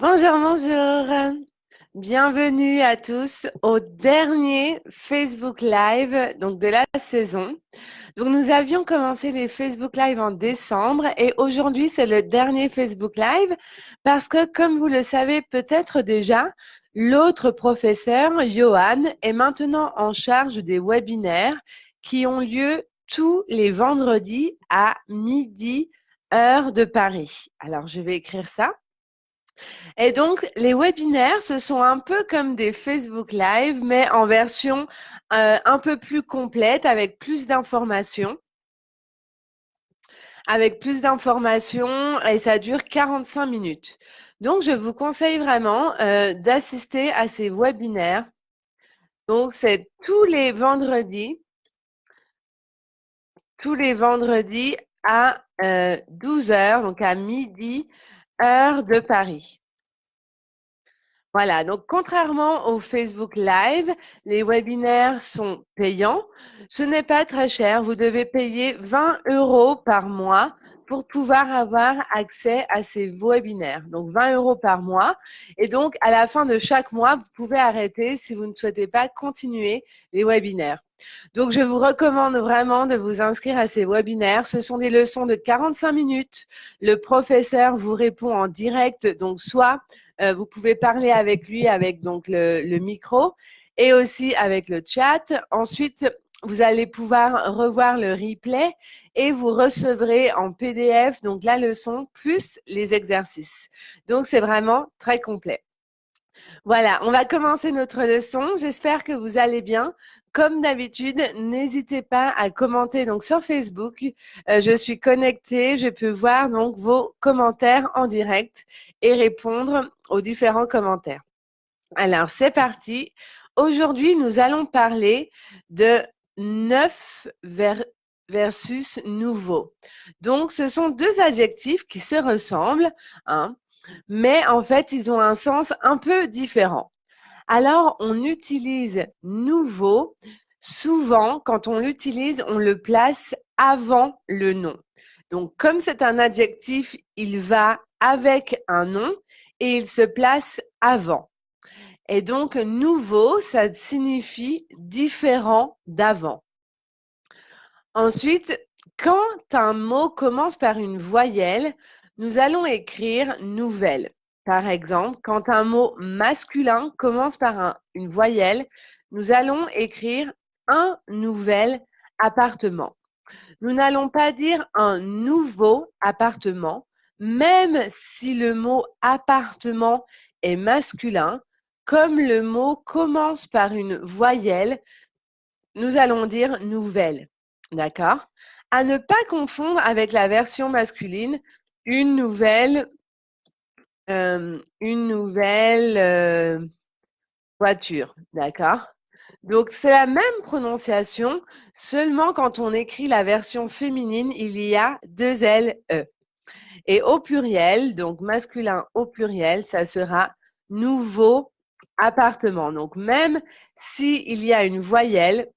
Bonjour, bonjour. Bienvenue à tous au dernier Facebook Live donc de la saison. Donc nous avions commencé les Facebook Live en décembre et aujourd'hui c'est le dernier Facebook Live parce que comme vous le savez peut-être déjà, l'autre professeur, Johan, est maintenant en charge des webinaires qui ont lieu tous les vendredis à midi, heure de Paris. Alors je vais écrire ça. Et donc, les webinaires, ce sont un peu comme des Facebook Live, mais en version un peu plus complète, avec plus d'informations. Avec plus d'informations et ça dure 45 minutes. Donc, je vous conseille vraiment d'assister à ces webinaires. Donc, c'est tous les vendredis à 12 heures, donc à midi, heure de Paris. Voilà, donc contrairement au Facebook Live, les webinaires sont payants. Ce n'est pas très cher. Vous devez payer 20 € par mois pour pouvoir avoir accès à ces webinaires. Donc 20 € par mois. Et donc, à la fin de chaque mois, vous pouvez arrêter si vous ne souhaitez pas continuer les webinaires. Donc, je vous recommande vraiment de vous inscrire à ces webinaires. Ce sont des leçons de 45 minutes. Le professeur vous répond en direct, donc soit vous pouvez parler avec lui avec donc le micro et aussi avec le chat. Ensuite, vous allez pouvoir revoir le replay et vous recevrez en PDF donc la leçon plus les exercices. Donc, c'est vraiment très complet. Voilà, on va commencer notre leçon. J'espère que vous allez bien. Comme d'habitude, n'hésitez pas à commenter donc sur Facebook. Je suis connectée, je peux voir donc vos commentaires en direct et répondre aux différents commentaires. Alors, c'est parti. Aujourd'hui, nous allons parler de neuf versus nouveau. Donc, ce sont deux adjectifs qui se ressemblent, hein, mais en fait, ils ont un sens un peu différent. Alors, on utilise nouveau. Souvent, quand on l'utilise, on le place avant le nom. Donc, comme c'est un adjectif, il va avec un nom et il se place avant. Et donc, nouveau, ça signifie différent d'avant. Ensuite, quand un mot commence par une voyelle, nous allons écrire nouvelle. Par exemple, quand un mot masculin commence par une voyelle, nous allons écrire un nouvel appartement. Nous n'allons pas dire un nouveau appartement, même si le mot appartement est masculin. Comme le mot commence par une voyelle, nous allons dire nouvelle. D'accord? À ne pas confondre avec la version masculine, une nouvelle, voiture. D'accord? Donc, c'est la même prononciation, seulement quand on écrit la version féminine, il y a deux L, E. Et au pluriel, donc masculin au pluriel, ça sera nouveau appartement. Donc, même s'il y a une voyelle,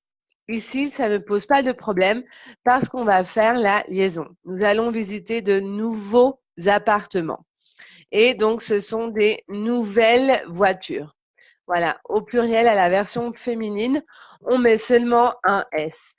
ici, ça ne pose pas de problème parce qu'on va faire la liaison. Nous allons visiter de nouveaux appartements. Et donc, ce sont des nouvelles voitures. Voilà, au pluriel, à la version féminine, on met seulement un S.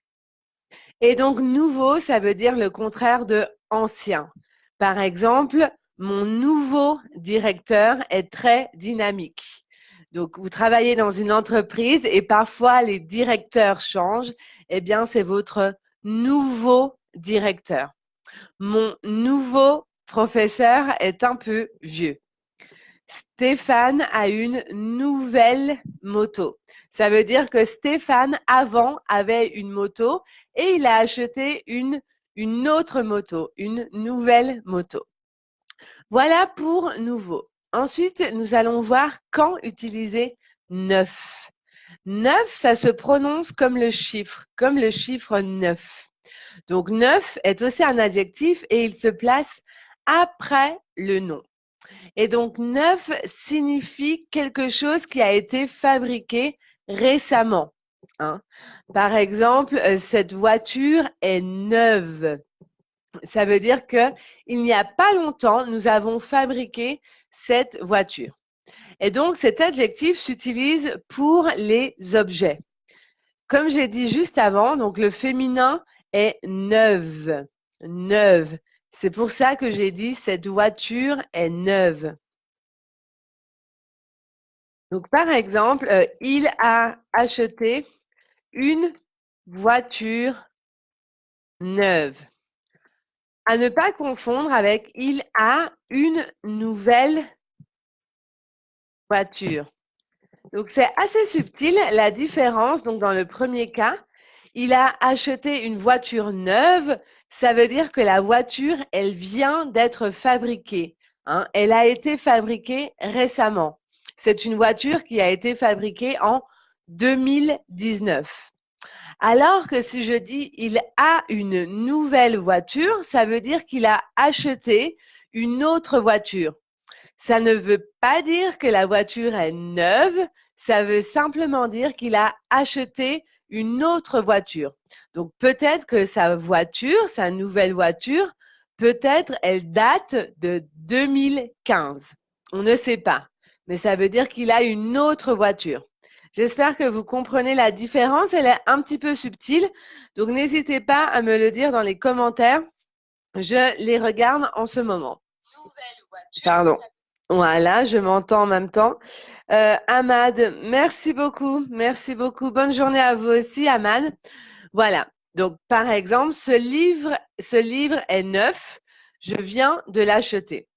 Et donc, nouveau, ça veut dire le contraire de ancien. Par exemple, mon nouveau directeur est très dynamique. Donc, vous travaillez dans une entreprise et parfois les directeurs changent. Eh bien, c'est votre nouveau directeur. Mon nouveau professeur est un peu vieux. Stéphane a une nouvelle moto. Ça veut dire que Stéphane, avant, avait une moto et il a acheté une autre moto, une nouvelle moto. Voilà pour nouveau. Ensuite, nous allons voir quand utiliser neuf. Neuf, ça se prononce comme le chiffre 9. Donc, neuf est aussi un adjectif et il se place après le nom. Et donc, neuf signifie quelque chose qui a été fabriqué récemment, hein. Par exemple, cette voiture est neuve. Ça veut dire que il n'y a pas longtemps, nous avons fabriqué cette voiture. Et donc, cet adjectif s'utilise pour les objets. Comme j'ai dit juste avant, donc le féminin est neuve. Neuve. C'est pour ça que j'ai dit cette voiture est neuve. Donc, par exemple, il a acheté une voiture neuve. À ne pas confondre avec il a une nouvelle voiture. Donc, c'est assez subtil la différence. Donc, dans le premier cas, il a acheté une voiture neuve. Ça veut dire que la voiture, elle vient d'être fabriquée. Hein. Elle a été fabriquée récemment. C'est une voiture qui a été fabriquée en 2019. Alors que si je dis il a une nouvelle voiture, ça veut dire qu'il a acheté une autre voiture. Ça ne veut pas dire que la voiture est neuve, ça veut simplement dire qu'il a acheté une autre voiture. Donc peut-être que sa voiture, sa nouvelle voiture, peut-être elle date de 2015. On ne sait pas, mais ça veut dire qu'il a une autre voiture. J'espère que vous comprenez la différence, elle est un petit peu subtile, donc n'hésitez pas à me le dire dans les commentaires. Je les regarde en ce moment. Pardon. Voilà, je m'entends en même temps. Ahmad, merci beaucoup. Merci beaucoup. Bonne journée à vous aussi, Ahmad. Voilà. Donc, par exemple, ce livre est neuf. Je viens de l'acheter.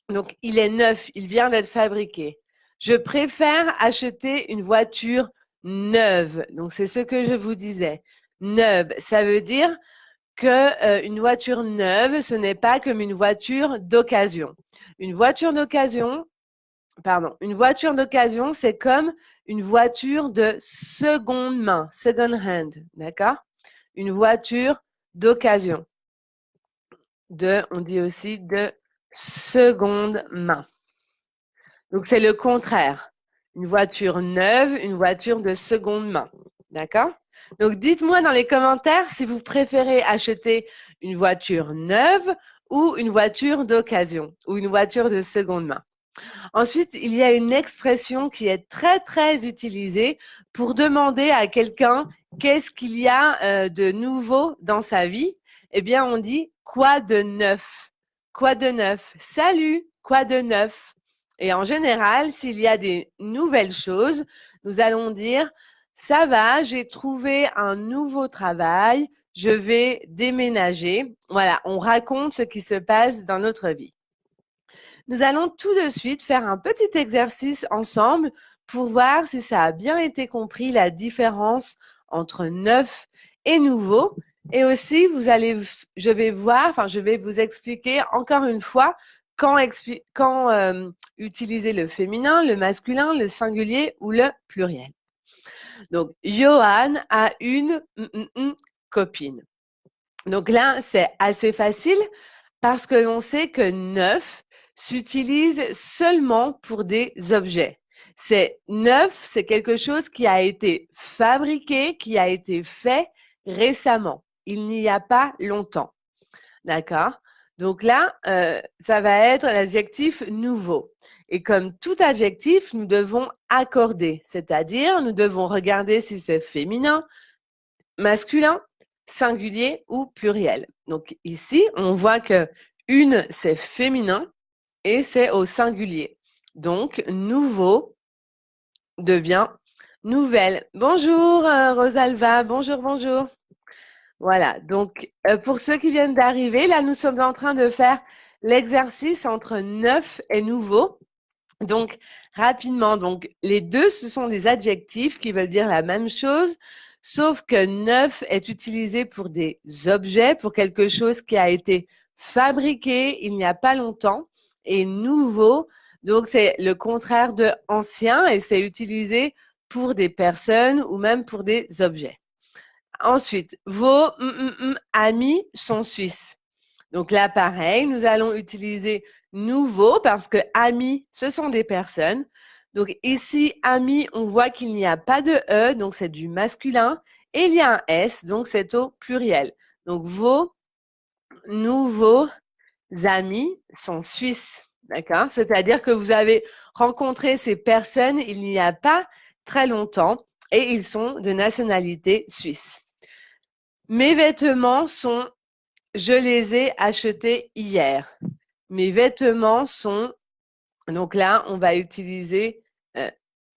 Donc, il est neuf. Il vient d'être fabriqué. Je préfère acheter une voiture neuve. Donc, c'est ce que je vous disais. Neuve, ça veut dire que une voiture neuve, ce n'est pas comme une voiture d'occasion. Une voiture d'occasion, une voiture d'occasion, c'est comme une voiture de seconde main, second hand, d'accord? Une voiture d'occasion. On dit aussi de seconde main. Donc, c'est le contraire. Une voiture neuve, une voiture de seconde main. D'accord? Donc, dites-moi dans les commentaires si vous préférez acheter une voiture neuve ou une voiture d'occasion ou une voiture de seconde main. Ensuite, il y a une expression qui est très, très utilisée pour demander à quelqu'un qu'est-ce qu'il y a de nouveau dans sa vie. Eh bien, on dit quoi de neuf? Quoi de neuf? Salut, quoi de neuf? Et en général, s'il y a des nouvelles choses, nous allons dire ça va, j'ai trouvé un nouveau travail, je vais déménager. Voilà, on raconte ce qui se passe dans notre vie. Nous allons tout de suite faire un petit exercice ensemble pour voir si ça a bien été compris la différence entre neuf et nouveau. Et aussi, je vais vous expliquer encore une fois quand utiliser le féminin, le masculin, le singulier ou le pluriel. Donc, Johan a une copine. Donc là, c'est assez facile parce que l'on sait que neuf s'utilise seulement pour des objets. C'est neuf, c'est quelque chose qui a été fabriqué, qui a été fait récemment. Il n'y a pas longtemps. D'accord? Donc là, ça va être l'adjectif nouveau. Et comme tout adjectif, nous devons accorder, c'est-à-dire nous devons regarder si c'est féminin, masculin, singulier ou pluriel. Donc ici, on voit que une, c'est féminin et c'est au singulier. Donc, nouveau devient nouvelle. Bonjour Rosalva, bonjour, bonjour. Voilà, donc pour ceux qui viennent d'arriver, là nous sommes en train de faire l'exercice entre neuf et nouveau. Donc, rapidement, donc les deux, ce sont des adjectifs qui veulent dire la même chose, sauf que neuf est utilisé pour des objets, pour quelque chose qui a été fabriqué il n'y a pas longtemps, et nouveau, donc c'est le contraire de ancien et c'est utilisé pour des personnes ou même pour des objets. Ensuite, vos amis sont suisses. Donc là, pareil, nous allons utiliser nouveau parce que amis, ce sont des personnes. Donc ici, amis, on voit qu'il n'y a pas de E, donc c'est du masculin. Et il y a un S, donc c'est au pluriel. Donc vos nouveaux amis sont suisses. D'accord? C'est-à-dire que vous avez rencontré ces personnes il n'y a pas très longtemps et ils sont de nationalité suisse. Mes vêtements sont, je les ai achetés hier. Mes vêtements sont, donc là, on va utiliser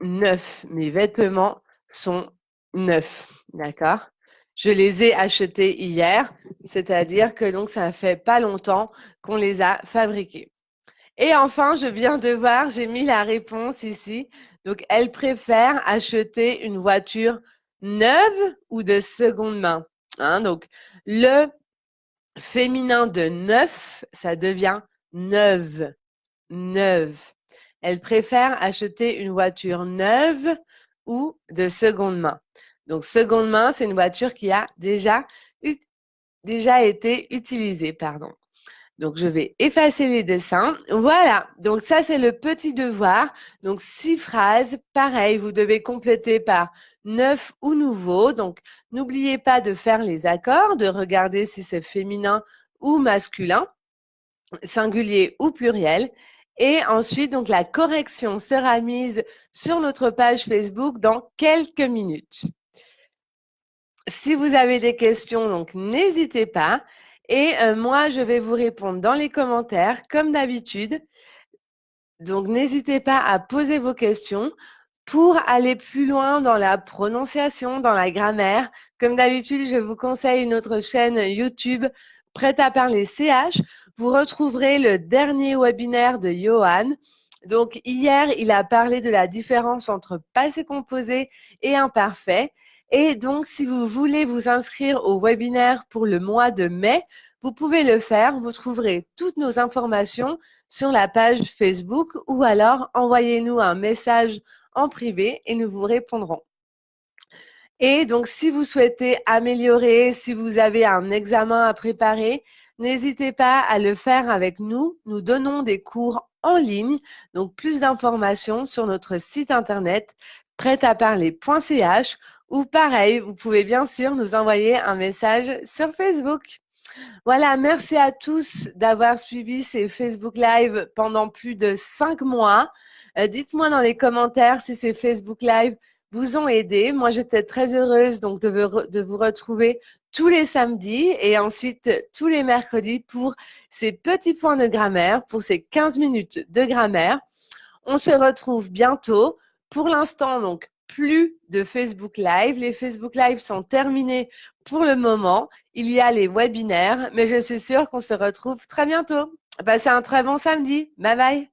neufs. Mes vêtements sont neufs. D'accord? Je les ai achetés hier, c'est-à-dire que donc ça fait pas longtemps qu'on les a fabriqués. Et enfin, je viens de voir, j'ai mis la réponse ici. Donc, elle préfère acheter une voiture neuve ou de seconde main. Hein, donc, le féminin de neuf, ça devient neuve. Neuve. Elle préfère acheter une voiture neuve ou de seconde main. Donc, seconde main, c'est une voiture qui a déjà été utilisée, pardon. Donc, je vais effacer les dessins. Voilà. Donc, ça, c'est le petit devoir. Donc, 6 phrases. Pareil, vous devez compléter par neuf ou nouveau. Donc, n'oubliez pas de faire les accords, de regarder si c'est féminin ou masculin, singulier ou pluriel. Et ensuite, donc, la correction sera mise sur notre page Facebook dans quelques minutes. Si vous avez des questions, donc n'hésitez pas. Et moi, je vais vous répondre dans les commentaires, comme d'habitude. Donc, n'hésitez pas à poser vos questions pour aller plus loin dans la prononciation, dans la grammaire. Comme d'habitude, je vous conseille notre chaîne YouTube Prête à parler CH. Vous retrouverez le dernier webinaire de Johan. Donc, hier, il a parlé de la différence entre passé composé et imparfait. Et donc, si vous voulez vous inscrire au webinaire pour le mois de mai, vous pouvez le faire. Vous trouverez toutes nos informations sur la page Facebook ou alors envoyez-nous un message en privé et nous vous répondrons. Et donc, si vous souhaitez améliorer, si vous avez un examen à préparer, n'hésitez pas à le faire avec nous. Nous donnons des cours en ligne. Donc, plus d'informations sur notre site internet prêtaparler.ch ou pareil, vous pouvez bien sûr nous envoyer un message sur Facebook. Voilà, merci à tous d'avoir suivi ces Facebook Live pendant plus de 5 mois. Dites-moi dans les commentaires si ces Facebook Live vous ont aidé. Moi, j'étais très heureuse donc de vous retrouver tous les samedis et ensuite tous les mercredis pour ces petits points de grammaire, pour ces 15 minutes de grammaire. On se retrouve bientôt. Pour l'instant, donc, plus de Facebook Live. Les Facebook Live sont terminés pour le moment. Il y a les webinaires, mais je suis sûre qu'on se retrouve très bientôt. Passez un très bon samedi. Bye bye.